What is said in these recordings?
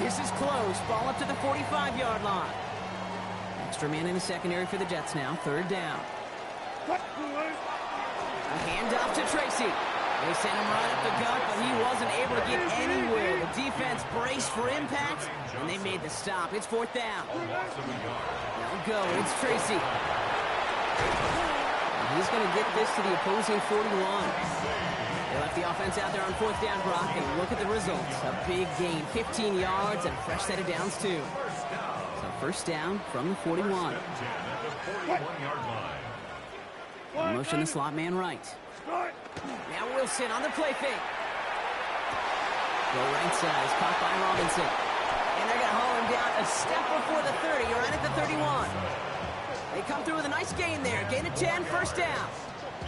This is close. Ball up to the 45-yard line. Extra man in the secondary for the Jets now. Third down. A handoff to Tracy. They sent him right up the gut, but he wasn't able to get anywhere. The defense braced for impact, and they made the stop. It's fourth down. They'll go. It's Tracy. And he's going to get this to the opposing 41. They left the offense out there on fourth down, Brock, and look at the results. A big gain, 15 yards, and a fresh set of downs, too. So first down from the 41. Motion the slot man right. Now Wilson on the play fake. Go right side, is caught by Robinson. And they're going to haul him down a step before the 30, right at the 31. They come through with a nice gain there. Gain of 10, first down.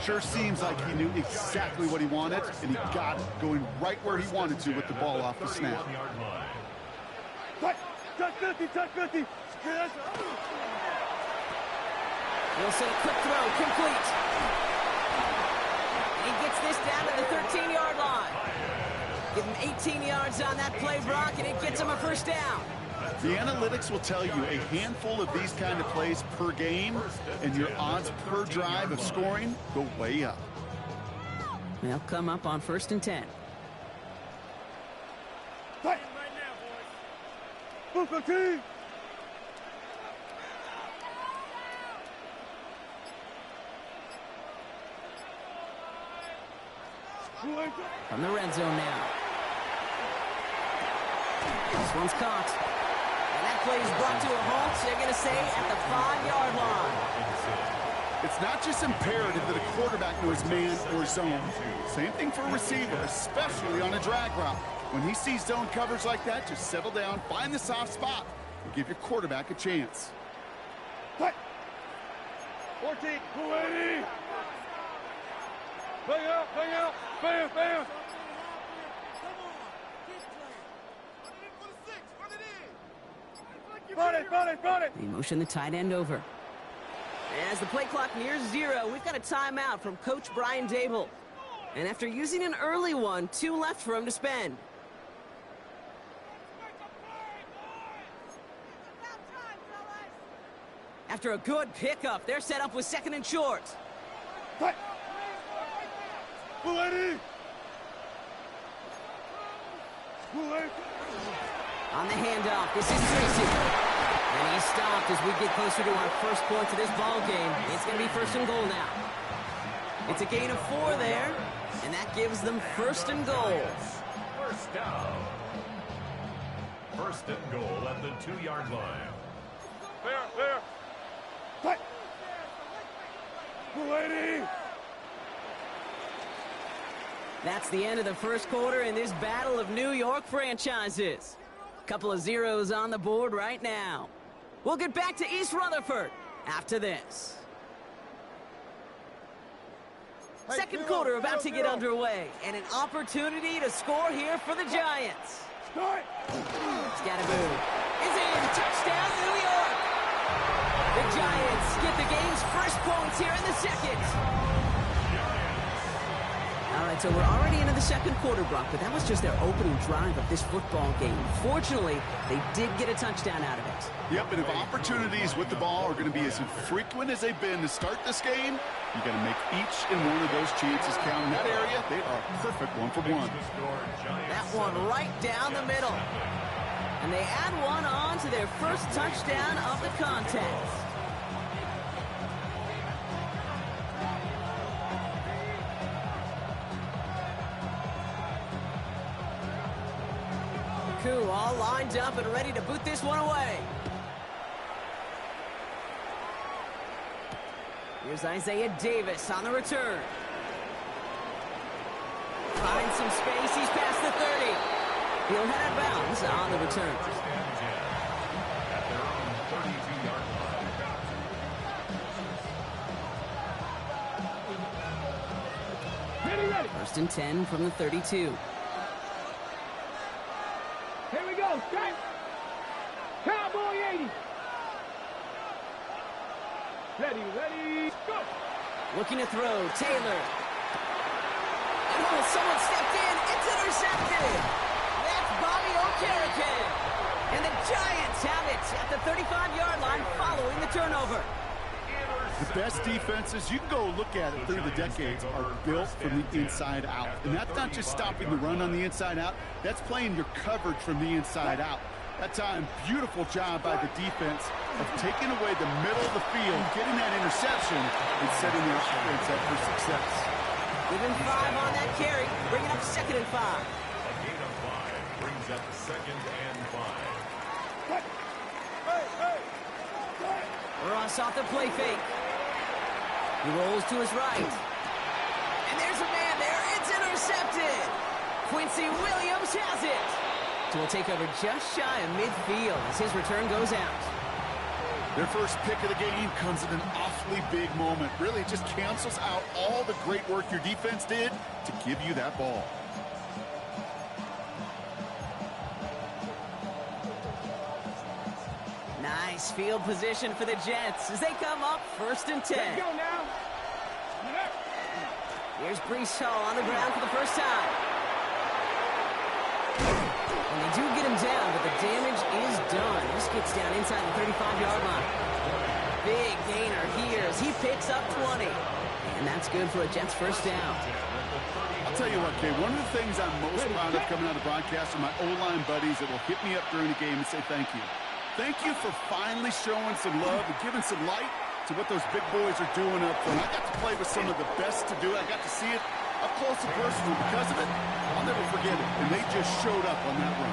Sure seems like he knew exactly what he wanted, and he got it, going right where he wanted to with the ball off the snap. Touch 50, touch 50. Wilson, a quick throw, complete. He gets this down to the 13-yard line. Give him 18 yards on that play, Brock, and it gets him a first down. The analytics will tell you a handful of these kind of plays per game, and your odds per drive of scoring go way up. They'll come up on first and 10. Right now, boys. From the red zone now. This one's caught. And that play is brought to a halt, they're going to say, at the 5-yard line. It's not just imperative that a quarterback knows man or zone. Same thing for a receiver, especially on a drag route. When he sees zone coverage like that, just settle down, find the soft spot, and give your quarterback a chance. 14, 280. Bang out, bang out, bam, bam. Got it. They motion the tight end over. As the play clock nears 0, we've got a timeout from Coach Brian Dable. And after using an early one, 2 left for him to spend. After a good pickup, they're set up with second and short. Fight. On the handoff, this is Tracy. And he's stopped as we get closer to our first point of this ball game. It's going to be first and goal now. It's a gain of 4 there, and that gives them first and goal. First down. First and goal at the 2-yard line. There. Fight. 280. That's the end of the first quarter in this battle of New York franchises. Couple of zeros on the board right now. We'll get back to East Rutherford after this. Second quarter about to get underway, and an opportunity to score here for the Giants. Scatterboo is in. Touchdown, New York. The Giants get the game's first points here in the second. All right, so we're already into the second quarter, Brock, but that was just their opening drive of this football game. Fortunately, they did get a touchdown out of it. Yep, and if opportunities with the ball are going to be as infrequent as they've been to start this game, you got to make each and one of those chances count. In that area, they are perfect 1-for-1. That one right down the middle. And they add one on to their first touchdown of the contest. All lined up and ready to boot this one away. Here's Isaiah Davis on the return. Finds some space. He's past the 30. He'll head out of bounds on the return. At their own 32-yard line. Ready. First and 10 from the 32. Here we go. Strike. Cowboy 80. Ready. Go. Looking to throw. Taylor. And someone stepped in. It's intercepted. That's Bobby Okereke. the 35-yard line following the turnover. The best defenses, you can go look at it through the decades, are built from the inside out. And that's not just stopping the run on the inside out. That's playing your coverage from the inside out. That time, beautiful job by the defense of taking away the middle of the field, getting that interception, and setting their offense up for success. Give him 5 on that carry, bringing up 2nd and 5. A gain of 5 brings up 2nd and 5. Ross off the play fake. He rolls to his right. And there's a man there. It's intercepted. Quincy Williams has it. So we'll take over just shy of midfield as his return goes out. Their first pick of the game comes at an awfully big moment. Really, it just cancels out all the great work your defense did to give you that ball. Nice field position for the Jets as they come up 1st and 10. Let's go now. Here's Breece Hall on the ground for the first time. And they do get him down, but the damage is done. This gets down inside the 35-yard line. Big gainer here as he picks up 20. And that's good for a Jets first down. I'll tell you what, Kay, one of the things I'm most proud of coming out of the broadcast are my O-line buddies that will hit me up during the game and say thank you. Thank you for finally showing some love and giving some light to what those big boys are doing up front. I got to play with some of the best to do it. I got to see it up close and personal. Because of it, I'll never forget it. And they just showed up on that run.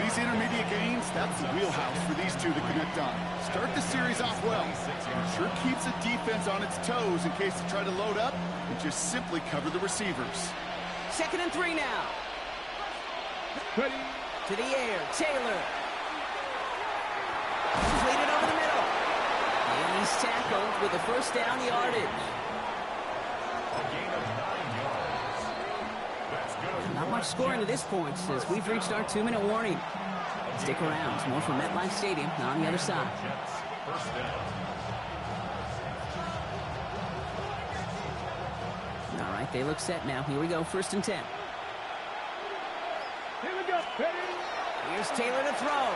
These intermediate games, that's the wheelhouse for these two to connect on. Start the series off well. It sure keeps the defense on its toes in case they try to load up and just simply cover the receivers. 2nd and 3 now. To the air, Taylor. Completed over the middle. And he's tackled with a first down yardage. A gain of 9 yards. That's good. Not much scoring to this point as we've reached our 2-minute warning. Stick around. More from MetLife Stadium on the other side. Jets, first down. All right, they look set now. Here we go, 1st and 10. Here we go. Ready? Here's Taylor to throw.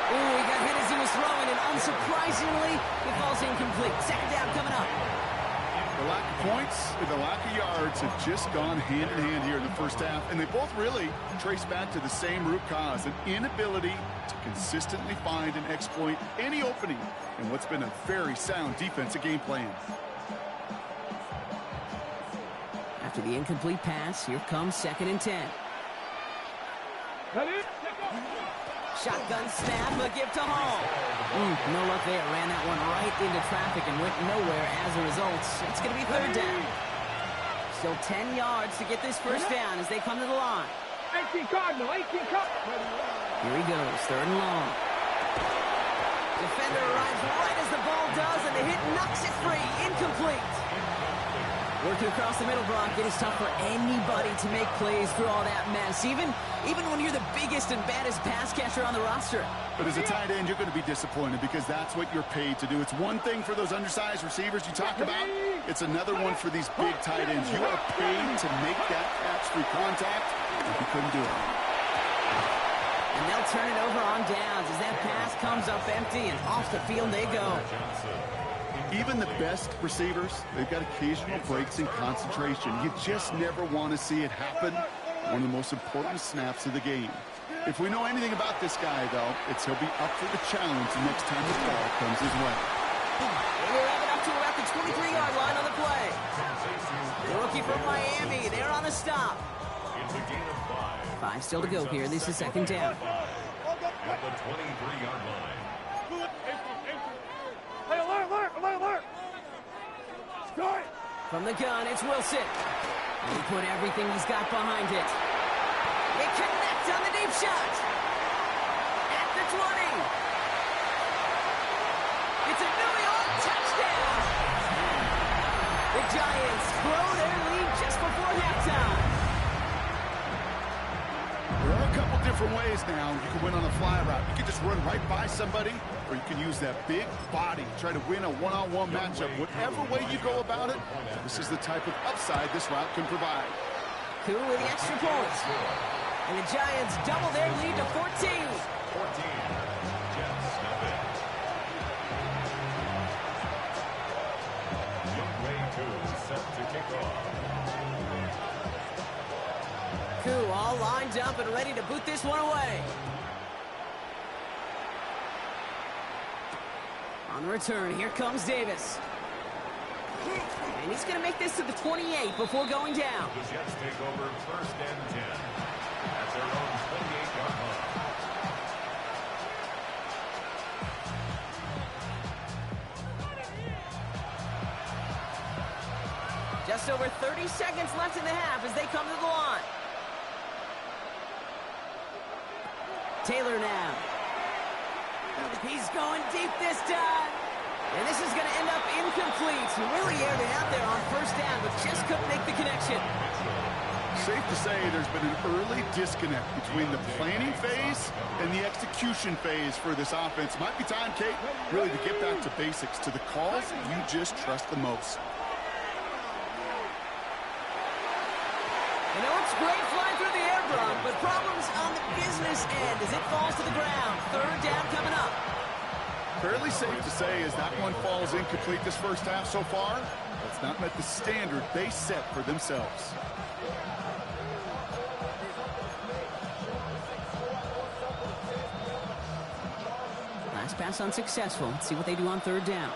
Ooh, he got hit as he was throwing, and unsurprisingly, it falls incomplete. 2nd down coming up. The lack of points and the lack of yards have just gone hand in hand here in the first half, and they both really trace back to the same root cause, an inability to consistently find and exploit any opening in what's been a very sound defensive game plan. After the incomplete pass, here comes 2nd and 10. Ready? Shotgun snap, a give to Hall. No luck there. Ran that one right into traffic and went nowhere as a result. It's going to be 3rd down. Still 10 yards to get this first down as they come to the line. 18 Cardinal, 18 Cardinal. Here he goes, 3rd and long. Defender arrives right as the ball does, and the hit knocks it free. Incomplete. Working across the middle, Brock, it is tough for anybody to make plays through all that mess, even when you're the biggest and baddest pass catcher on the roster. But as a tight end, you're going to be disappointed because that's what you're paid to do. It's one thing for those undersized receivers you talk about. It's another one for these big tight ends. You are paid to make that catch through contact, and you couldn't do it. And they'll turn it over on downs as that pass comes up empty, and off the field they go. Even the best receivers, they've got occasional breaks in concentration. You just never want to see it happen. One of the most important snaps of the game. If we know anything about this guy, though, it's he'll be up for the challenge the next time the ball comes his way. And they're up to about the 23-yard line on the play. The rookie from Miami, they're on the stop. It's a gain of 5. 5 still to go here. This is 2nd down. At the 23-yard line. Hey, alert. Start. From the gun, it's Wilson. And he put everything he's got behind it. They connect on the deep shot. At the 20. It's a New York touchdown. The Giants grow their lead just before halftime. There are a couple different ways now you can win on a fly route. You can just run right by somebody, or you can use that big body, try to win a one-on-one matchup. Whatever way you go about it, this is the type of upside this route can provide. Cool with the extra points. And the Giants double their lead to 14. 14. Jets. up and ready to boot this one away. On the return, here comes Davis. And he's going to make this to the 28 before going down. The Jets take over 1st and 10 at their own 28-yard line. Just over 30 seconds left in the half as they come to the line. Taylor now. He's going deep this time. And this is going to end up incomplete. Really aired it out there on 1st down, but just couldn't make the connection. Safe to say there's been an early disconnect between the planning phase and the execution phase for this offense. Might be time, Kate, really to get back to basics, to the calls you just trust the most. You know, it's great flying through the air, Brock, but problems on the business end as it falls to the ground. 3rd down coming up. Fairly safe to say as that one falls incomplete this first half so far, that's not met the standard they set for themselves. Last pass unsuccessful. Let's see what they do on 3rd down.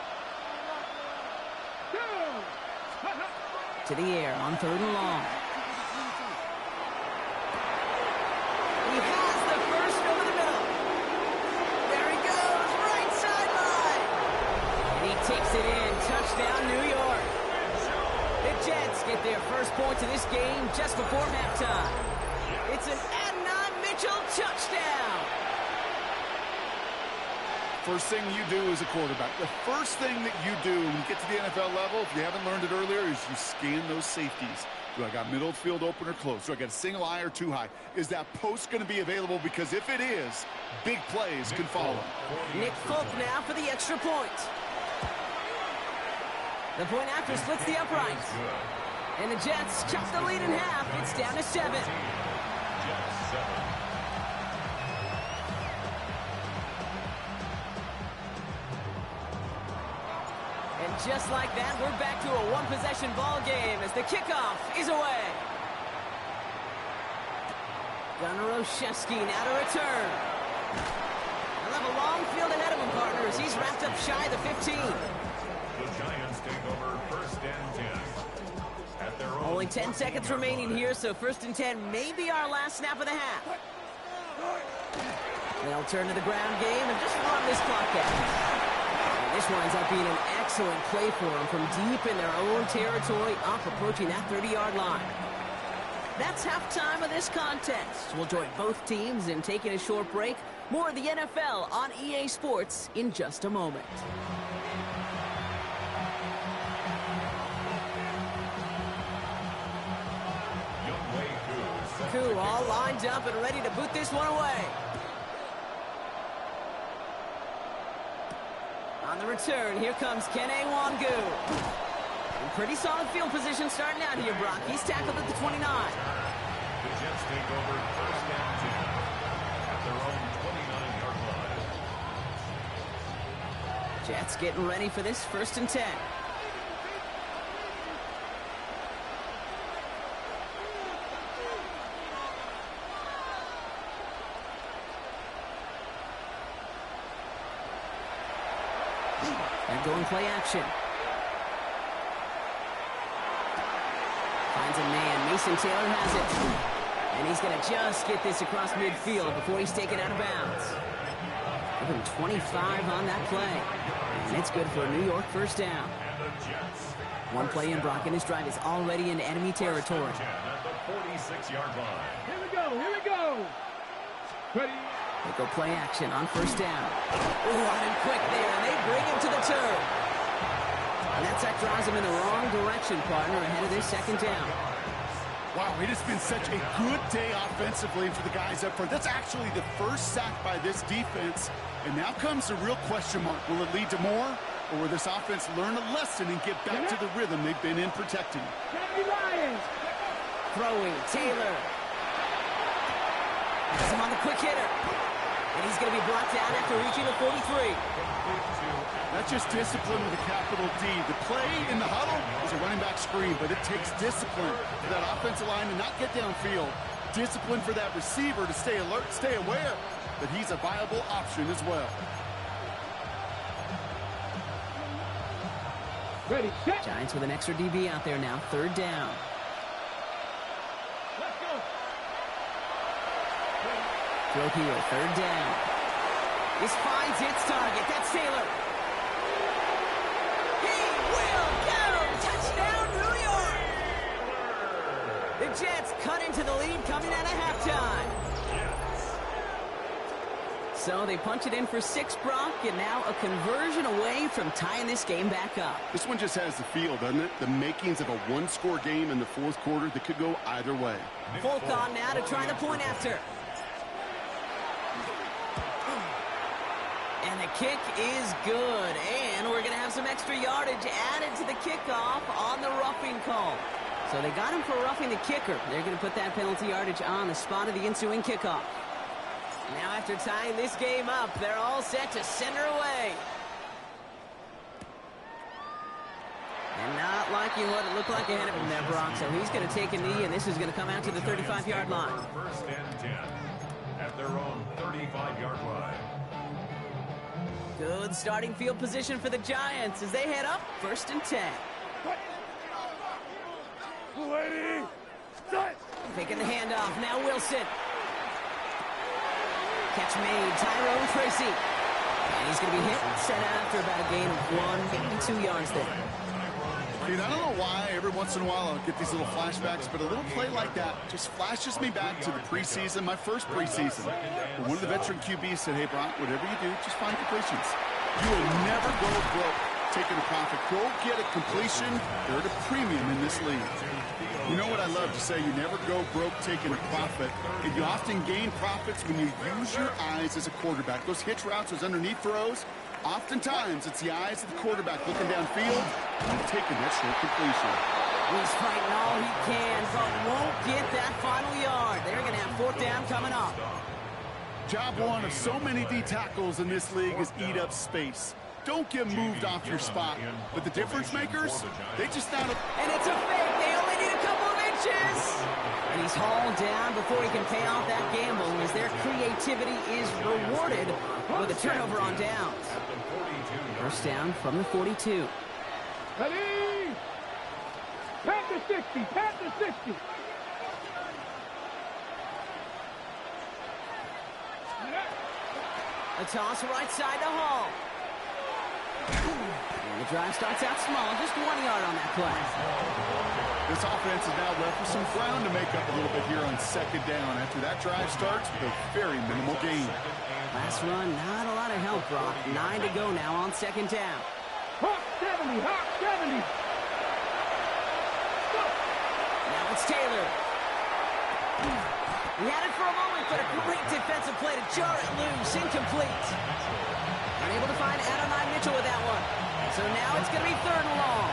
To the air on 3rd and long. He has the first over the middle. There he goes, right sideline. And he takes it in. Touchdown, New York. The Jets get their first points of this game just before halftime. It's an Adnan Mitchell touchdown. First thing you do as a quarterback, the first thing that you do when you get to the NFL level, if you haven't learned it earlier, is you scan those safeties. Do I got middle field open or close? Do I got a single high or two high? Is that post going to be available? Because if it is, big plays can follow. Nick Folk now for the extra point. The point after splits the uprights. And the Jets cut the lead in half. It's down to 7. Jets 7. And just like that, we're back to a one-possession ball game as the kickoff is away. Gunnar Olszewski now to return. He'll have a long field ahead of him, partners. He's wrapped up shy of the 15. The Giants take over 1st and 10 at their own. Only 10 seconds remaining here, so 1st and 10 may be our last snap of the half. They'll turn to the ground game and just run this clock out. This winds up being an excellent play for them from deep in their own territory, up approaching that 30-yard line. That's halftime of this contest. We'll join both teams in taking a short break. More of the NFL on EA Sports in just a moment. Koo all lined up and ready to boot this one away. On the return, here comes Kene Wangu. In pretty solid field position starting out here, Brock. He's tackled at the 29. The Jets take over 1st and 10 at their own 29-yard line. Jets getting ready for this 1st and 10. And going play action. Finds a man. Mason Taylor has it. And he's going to just get this across midfield before he's taken out of bounds. Give him 25 on that play. And it's good for a New York 1st down. One play in, Brock, and his drive is already into enemy territory. At the 46-yard line. Here we go, here we go. Ready? They go play action on 1st down. Oh, running quick there, and they bring him to the turn. And that sack drives him in the wrong direction, partner, ahead of this 2nd down. Wow, it has been such a good day offensively for the guys up front. That's actually the first sack by this defense. And now comes the real question mark. Will it lead to more? Or will this offense learn a lesson and get back to the rhythm they've been in protecting? Throwing, Taylor. Has him on the quick hitter. And he's going to be brought down after reaching the 43. That's just discipline with a capital D. The play in the huddle is a running back screen, but it takes discipline for that offensive line to not get downfield. discipline for that receiver to stay alert, stay aware that he's a viable option as well. Ready, set. Giants with an extra DB out there now. 3rd down. Let's go. Throw here, 3rd down. This finds its target. That's Taylor. He will go! Touchdown, New York! The Jets cut into the lead coming out of halftime. So they punch it in for 6, Brock, and now a conversion away from tying this game back up. This one just has the feel, doesn't it? The makings of a one-score game in the 4th quarter that could go either way. Folk on now to try the point after. And the kick is good. And we're going to have some extra yardage added to the kickoff on the roughing call. So they got him for roughing the kicker. They're going to put that penalty yardage on the spot of the ensuing kickoff. Now after tying this game up, they're all set to send her away. And not liking what it looked like ahead of him there, Brock. So he's going to take a knee, and this is going to come out to the 35-yard line. 1st and 10 at their own 35-yard line. Good starting field position for the Giants as they head up 1st and 10. Ready, set. Taking the handoff. Now Wilson. Catch made. Tyrone Tracy. And he's going to be hit and sent after about a gain of 1, maybe 2 yards there. Dude, I don't know why every once in a while I'll get these little flashbacks, but a little play like that just flashes me back to the preseason, my first preseason. But one of the veteran QBs said, hey, Brock, whatever you do, just find completions. You will never go broke taking a profit. Go get a completion. They're at a premium in this league. You know what I love to say? You never go broke taking a profit. And you often gain profits when you use your eyes as a quarterback. Those hitch routes, those underneath throws, oftentimes it's the eyes of the quarterback looking downfield and taking that short completion. He's fighting all he can, but won't get that final yard. They're going to have 4th down coming up. Job one of so many D tackles in this league is eat up space. Don't get moved off your spot. But the difference makers, they just not... And it's a fake. They only need a couple of inches. And he's hauled down before he can pay off that gamble as their creativity is rewarded with a turnover on downs. 1st down from the 42. Ready, pat the 60, pat the 60. A toss right side to Hall. And the drive starts out small, just 1 yard on that play. This offense is now left with some ground to make up a little bit here on 2nd down. After that drive starts with a very minimal gain. Last run, not a lot of help, Brock. 9 to go now on 2nd down. Hawk 70, Hawk 70. Now it's Taylor. He had it for a moment, but a great defensive play to jar it loose. Incomplete. Unable to find Adonai Mitchell with that one. So now it's going to be 3rd and long.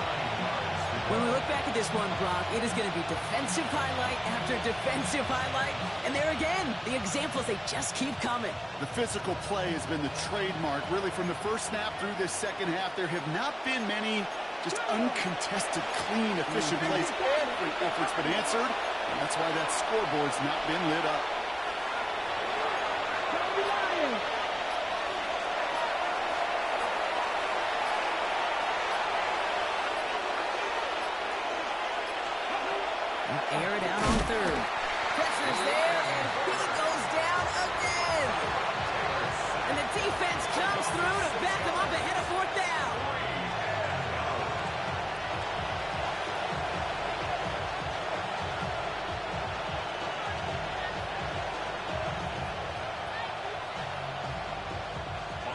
When we look back at this one, Brock, it is going to be defensive highlight after defensive highlight. And there again, the examples, they just keep coming. The physical play has been the trademark. Really, from the first snap through this 2nd half, there have not been many just uncontested, clean, efficient plays. Every effort's been answered. And that's why that scoreboard's not been lit up. Air it out on 3rd. Pressure's there, and he goes down again. And the defense comes through to back him up ahead of 4th down.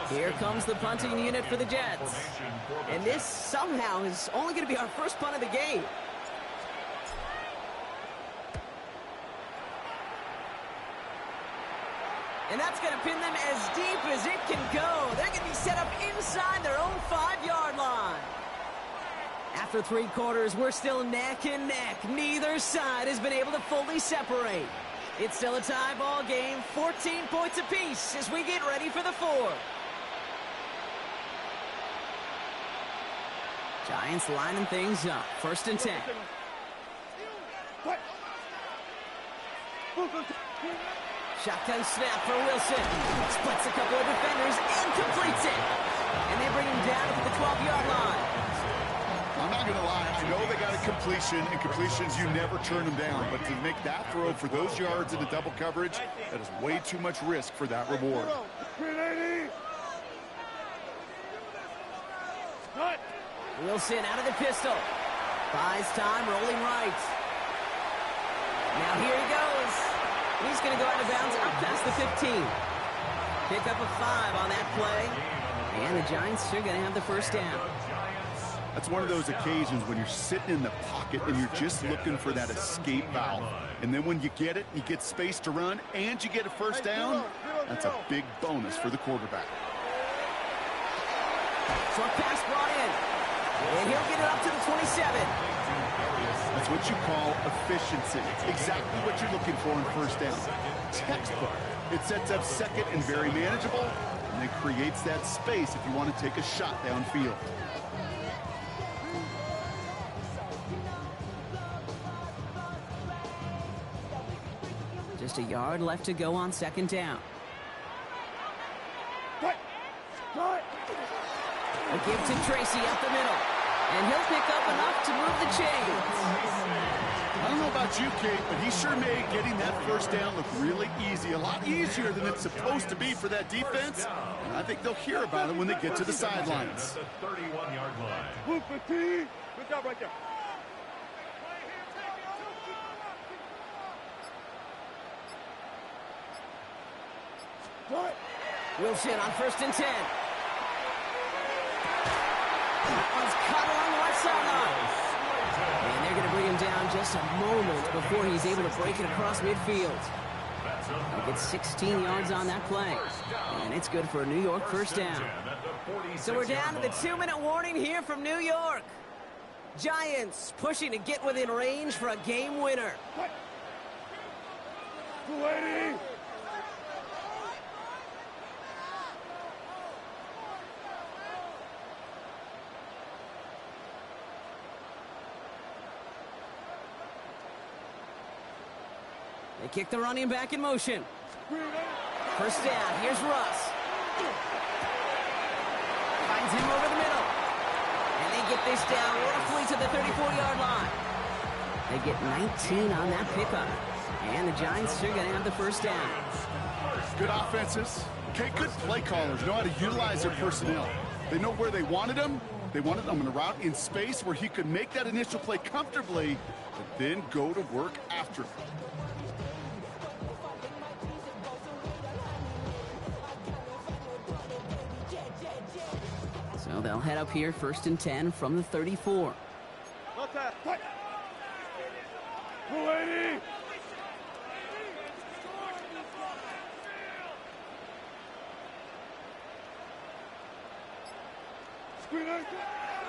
Here comes the punting unit for the Jets. And this somehow is only going to be our first punt of the game. And that's going to pin them as deep as it can go. They're going to be set up inside their own 5-yard line. After 3 quarters, we're still neck and neck. Neither side has been able to fully separate. It's still a tie ball game, 14 points apiece as we get ready for the 4th. Giants lining things up. 1st and 10. Shotgun snap for Wilson. Splits a couple of defenders and completes it. And they bring him down to the 12-yard line. I'm not going to lie. I know they got a completion, and completions, you never turn them down. But to make that throw for those yards into double coverage, that is way too much risk for that reward. Wilson out of the pistol. Buys time, rolling right. Now here he goes. He's going to go out of bounds up past the 15. Pick up a 5 on that play. And the Giants are going to have the first down. That's one of those occasions when you're sitting in the pocket and you're just looking for that escape valve. And then when you get it, you get space to run, and you get a first down, that's a big bonus for the quarterback. Short pass brought in. And he'll get it up to the 27. That's what you call efficiency. Exactly what you're looking for in first down. Textbook. It sets up second and very manageable, and it creates that space if you want to take a shot downfield. Just a yard left to go on second down. A give to Tracy up the middle. And he'll pick up enough to move the chains. I don't know about you, Kate, but he sure made getting that first down look really easy. A lot easier than it's supposed to be for that defense. And I think they'll hear about it when they get to the sidelines. The 31-yard line. Move 15. Good job right there. Wilson on 1st and 10. That one's cut along the left sideline. And they're going to bring him down just a moment before he's able to break it across midfield. He gets 16 yards on that play. And it's good for a New York first down. So we're down to the 2-minute warning here from New York. Giants pushing to get within range for a game winner. 280. They kick the running back in motion. First down. Here's Russ. Finds him over the middle. And they get this down roughly to the 34-yard line. They get 19 on that pickup. And the Giants are going to have the first down. Good offenses. Okay, good play callers know how to utilize their personnel. They know where they wanted them. They wanted them in a route in space where he could make that initial play comfortably, but then go to work after it. So they'll head up here 1st and 10 from the 34. 280.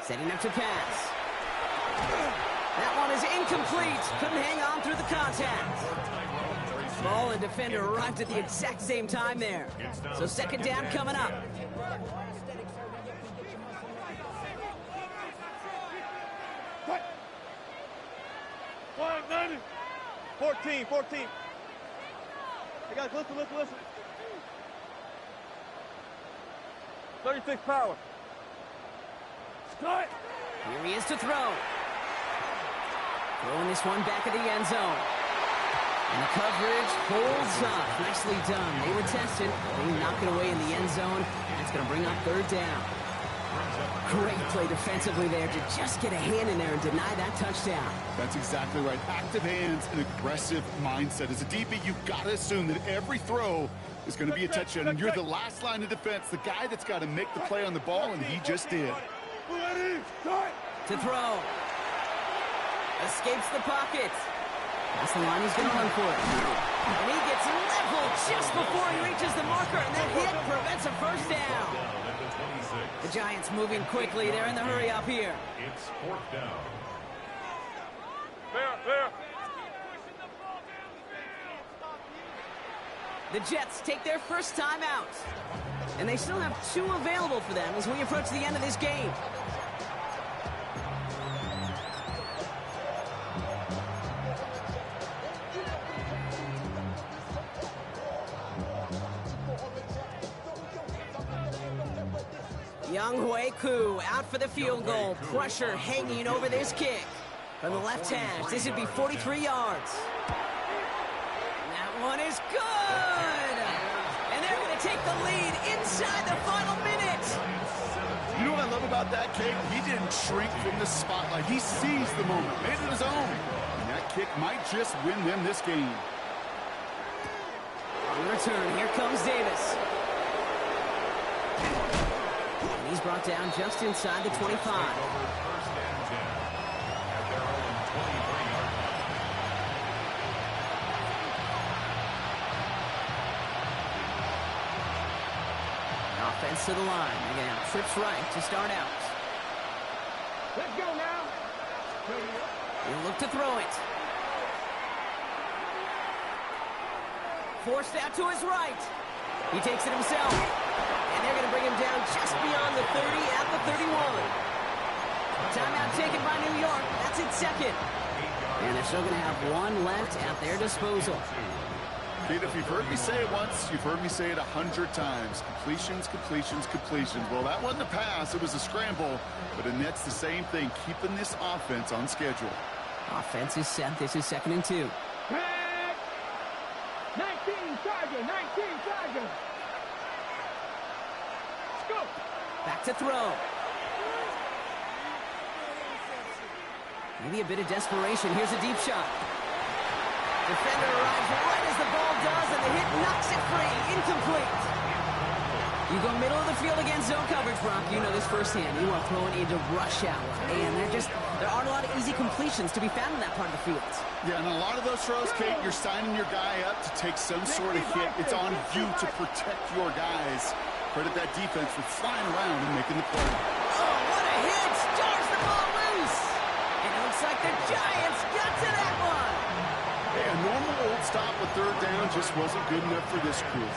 Setting up to pass. That one is incomplete. Couldn't hang on through the contact. Ball and defender arrived at the exact same time there. So second down coming up. 190. 14. Hey guys, listen. 36 power. Start. Here he is to throw. Throwing this one back at the end zone. And the coverage holds up. Nicely done. They were tested. They knock it away in the end zone. That's going to bring up third down. Great play defensively there to just get a hand in there and deny that touchdown. That's exactly right. Active hands and aggressive mindset. As a DB, you've got to assume that every throw is going to be a touchdown. And you're the last line of defense, the guy that's got to make the play on the ball, and he just did. To throw. Escapes the pocket. That's the line he's going to run for it. And he gets leveled just before he reaches the marker, and that hit prevents a first down. The Giants moving quickly. They're in the hurry up here. It's 4th down. Fair. The Jets take their first time out. And they still have 2 available for them as we approach the end of this game. Younghoe Koo out for the field goal. Pressure hanging over this kick. From the left hash, this would be 43 yards. That one is good! And they're going to take the lead inside the final minute. You know what I love about that kick? He didn't shrink from the spotlight. He seized the moment, made it his own. And that kick might just win them this game. On the return, here comes Davis. And he's brought down just inside the 25. Offense to the line. Again, trips right to start out. Let's go now. He'll look to throw it. Forced out to his right. He takes it himself. And they're going to bring him down just beyond the 30 at the 31. Timeout taken by New York. That's its second. And they're still going to have one left at their disposal. Kate, if you've heard me say it once, you've heard me say it 100 times. Completions, completions, completions. Well, that wasn't a pass. It was a scramble. But Annette's the same thing, keeping this offense on schedule. Offense is set. This is 2nd and 2. 19 Charger, 19 Charger. Let's go. Back to throw. Maybe a bit of desperation. Here's a deep shot. Defender arrives right as the ball does, and the hit knocks it free. Incomplete. You go middle of the field against zone coverage, Brock. You know this firsthand. You are throwing into rush hour. And there aren't a lot of easy completions to be found in that part of the field. Yeah, and a lot of those throws, Kate, you're signing your guy up to take some sort of hit. It's on you to protect your guys. Credit that defense for flying around and making the play. Oh, what a hit! Stars the ball loose. And it looks like the Giants got to that one. Hey, a normal old stop with 3rd down just wasn't good enough for this crew.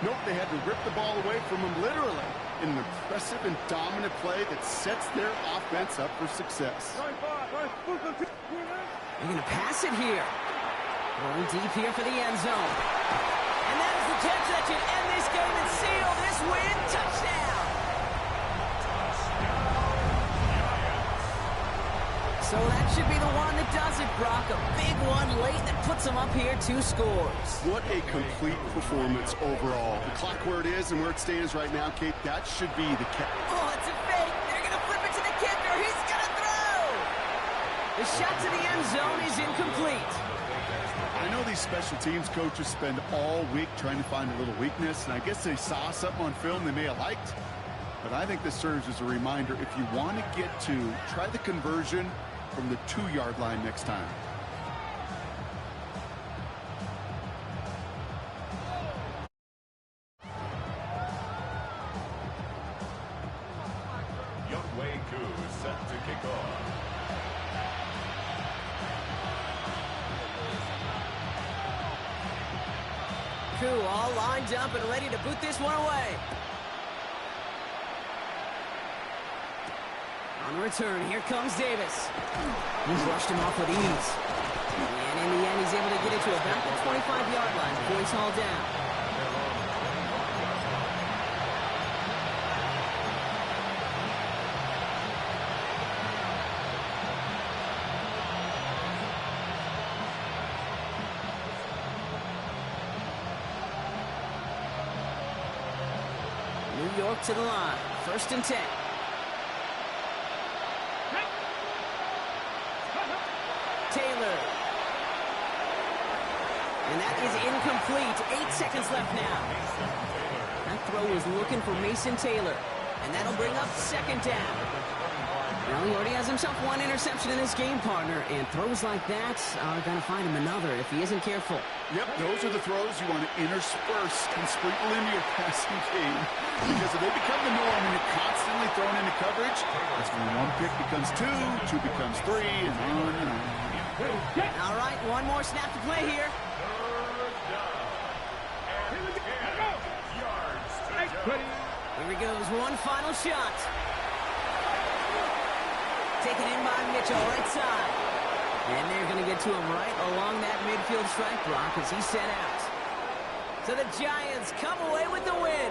Nope, they had to rip the ball away from them literally in an impressive and dominant play that sets their offense up for success. They're going to pass it here. Going deep here for the end zone. And that is the catch that should end this game and seal this win. Touchdown! So that should be the one that does it, Brock. A big one late that puts them up here 2 scores. What a complete performance overall. The clock where it is and where it stands right now, Kate, that should be the catch. Oh, it's a fake. They're going to flip it to the kicker. He's going to throw. The shot to the end zone is incomplete. I know these special teams coaches spend all week trying to find a little weakness, and I guess they saw something on film they may have liked. But I think this serves as a reminder, if you want to get to, try the conversion from the 2-yard line next time. Younghoe Koo set to kick off. Koo all lined up and ready to boot this one away. On the return, here comes Davis. He's rushed him off with ease. And in the end, he's able to get it to about the 25-yard line before he's hauled down. New York to the line. 1st and 10. Taylor. And that is incomplete. 8 seconds left now. That throw is looking for Mason Taylor. And that'll bring up 2nd down. Well, he already has himself 1 interception in this game, partner. And throws like that are going to find him another if he isn't careful. Yep, those are the throws you want to intersperse and sprinkle into your passing game. Because if they become the norm and you're constantly thrown into coverage, that's when 1 pick becomes 2, 2 becomes 3, and on and on. All right, 1 more snap to play here. Here he goes, 1 final shot. Taken in by Mitchell, right side. And they're going to get to him right along that midfield strike block as he set out. So the Giants come away with the win.